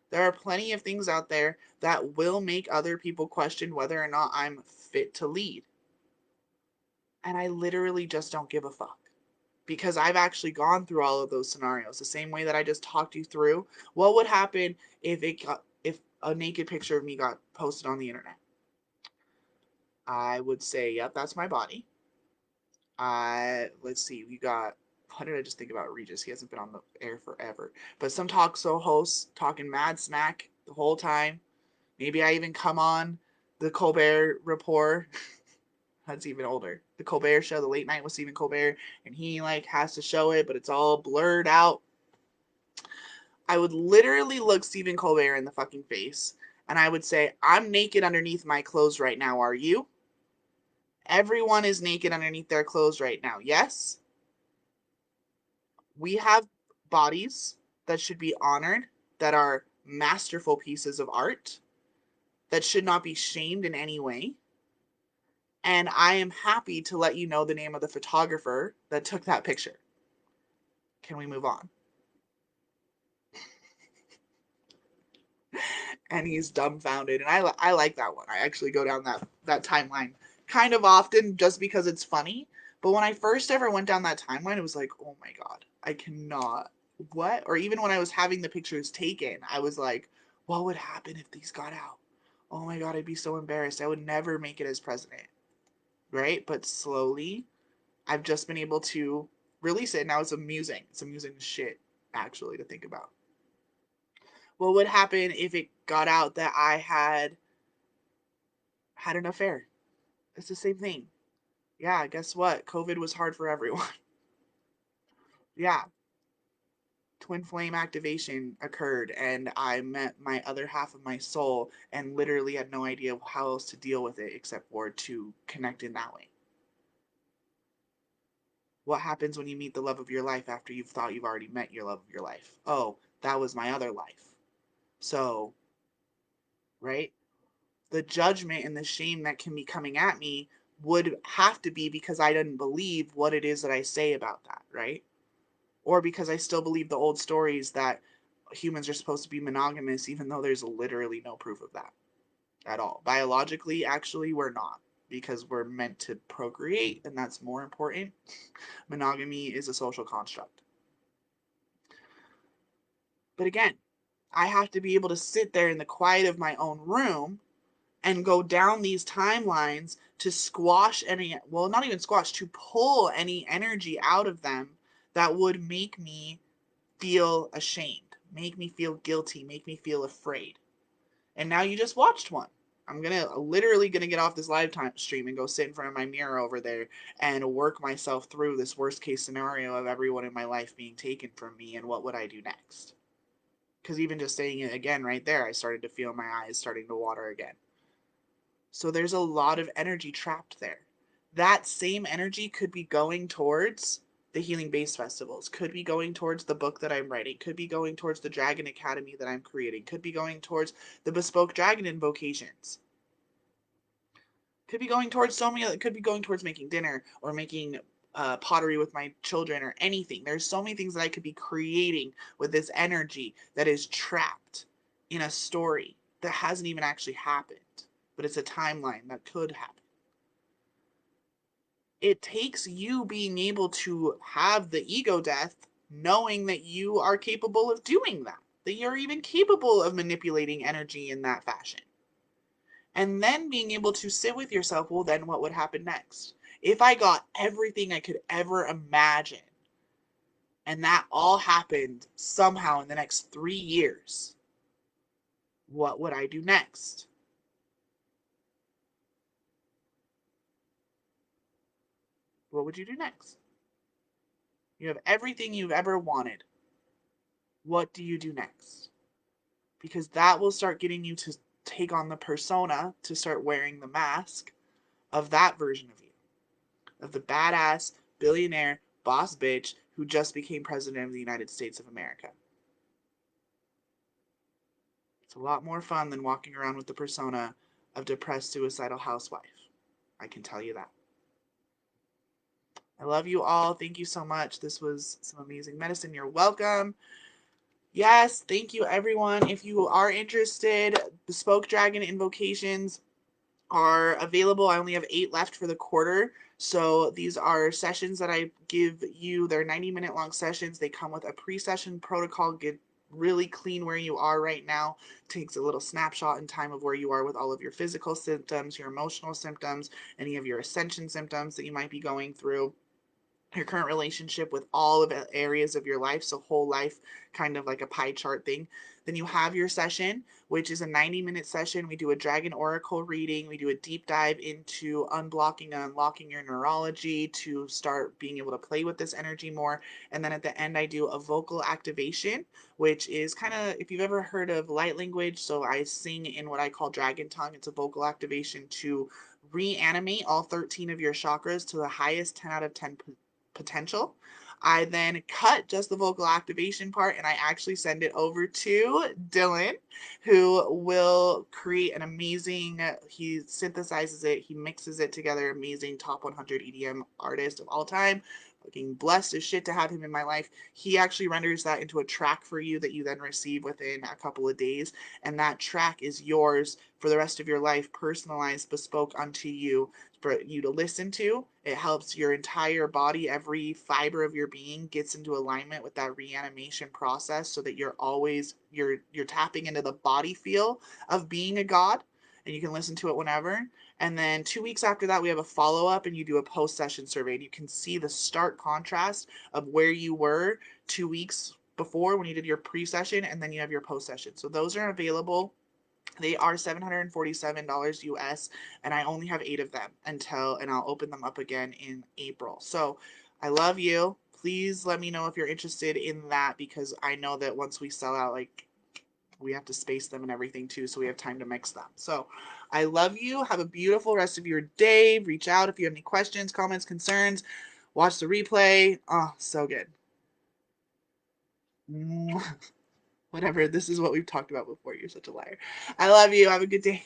There are plenty of things out there that will make other people question whether or not I'm fit to lead. And I literally just don't give a fuck. Because I've actually gone through all of those scenarios the same way that I just talked you through. What would happen if a naked picture of me got posted on the internet? I would say, yep, that's my body. Let's see, we got, what did I just think about Regis? He hasn't been on the air forever. But some talk show hosts talking mad smack the whole time. Maybe I even come on the Colbert Report. That's even older. The Colbert Show, the late night with Stephen Colbert, and he like has to show it, but it's all blurred out. I would literally look Stephen Colbert in the fucking face, and I would say, I'm naked underneath my clothes right now, are you? Everyone is naked underneath their clothes right now, yes? We have bodies that should be honored, that are masterful pieces of art, that should not be shamed in any way. And I am happy to let you know the name of the photographer that took that picture. Can we move on? And he's dumbfounded. And I like that one. I actually go down that timeline kind of often just because it's funny. But when I first ever went down that timeline, it was like, oh my God, I cannot. What? Or even when I was having the pictures taken, I was like, what would happen if these got out? Oh my God, I'd be so embarrassed. I would never make it as president. Right? But slowly, I've just been able to release it. Now it's amusing. It's amusing shit, actually, to think about. What would happen if it got out that I had an affair? It's the same thing. Yeah, guess what? COVID was hard for everyone. Yeah, twin flame activation occurred, and I met my other half of my soul and literally had no idea how else to deal with it except for to connect in that way. What happens when you meet the love of your life after you've thought you've already met your love of your life? Oh, that was my other life. So, right? The judgment and the shame that can be coming at me would have to be because I didn't believe what it is that I say about that, right? Or because I still believe the old stories that humans are supposed to be monogamous, even though there's literally no proof of that at all. Biologically, actually, we're not because we're meant to procreate, and that's more important. Monogamy is a social construct. But again, I have to be able to sit there in the quiet of my own room and go down these timelines to squash any, well, not even squash, to pull any energy out of them that would make me feel ashamed, make me feel guilty, make me feel afraid. And now you just watched one. I'm literally gonna get off this live time stream and go sit in front of my mirror over there and work myself through this worst case scenario of everyone in my life being taken from me and what would I do next. Because even just saying it again right there, I started to feel my eyes starting to water again. So there's a lot of energy trapped there. That same energy could be going towards the Healing Base Festivals, could be going towards the book that I'm writing, could be going towards the Dragon Academy that I'm creating, could be going towards the bespoke dragon invocations. Could be going towards so many, could be going towards making dinner or making pottery with my children or anything. There's so many things that I could be creating with this energy that is trapped in a story that hasn't even actually happened, but it's a timeline that could happen. It takes you being able to have the ego death, knowing that you are capable of doing that you're even capable of manipulating energy in that fashion. And then being able to sit with yourself, well, then what would happen next? If I got everything I could ever imagine, and that all happened somehow in the next 3 years, what would I do next? What would you do next? You have everything you've ever wanted. What do you do next? Because that will start getting you to take on the persona, to start wearing the mask of that version of you, of the badass billionaire boss bitch who just became president of the United States of America. It's a lot more fun than walking around with the persona of depressed suicidal housewife. I can tell you that. I love you all. Thank you so much. This was some amazing medicine. You're welcome. Yes, thank you everyone. If you are interested, Bespoke Dragon invocations are available. I only have 8 left for the quarter. So these are sessions that I give you. They're 90-minute long sessions. They come with a pre-session protocol. Get really clean where you are right now. Takes a little snapshot in time of where you are with all of your physical symptoms, your emotional symptoms, any of your ascension symptoms that you might be going through, your current relationship with all of the areas of your life, so whole life, kind of like a pie chart thing. Then you have your session, which is a 90-minute session. We do a dragon oracle reading. We do a deep dive into unblocking and unlocking your neurology to start being able to play with this energy more. And then at the end, I do a vocal activation, which is kind of, if you've ever heard of light language, so I sing in what I call dragon tongue. It's a vocal activation to reanimate all 13 of your chakras to the highest 10 out of 10 potential. I then cut just the vocal activation part and I actually send it over to Dylan, who will create an amazing, he synthesizes it, he mixes it together, amazing top 100 EDM artist of all time. Fucking blessed as shit to have him in my life. He actually renders that into a track for you that you then receive within a couple of days. And that track is yours for the rest of your life, personalized, bespoke unto you, for you to listen to. It helps your entire body, every fiber of your being gets into alignment with that reanimation process so that you're tapping into the body feel of being a god, and you can listen to it whenever. And then 2 weeks after that, we have a follow-up and you do a post-session survey, and you can see the stark contrast of where you were 2 weeks before when you did your pre-session, and then you have your post-session. So those are available. They are $747 US, and I only have 8 of them and I'll open them up again in April. So I love you. Please let me know if you're interested in that, because I know that once we sell out, like, we have to space them and everything too, so we have time to mix them. So I love you. Have a beautiful rest of your day. Reach out if you have any questions, comments, concerns. Watch the replay. Oh, so good. Whatever. This is what we've talked about before. You're such a liar. I love you. Have a good day.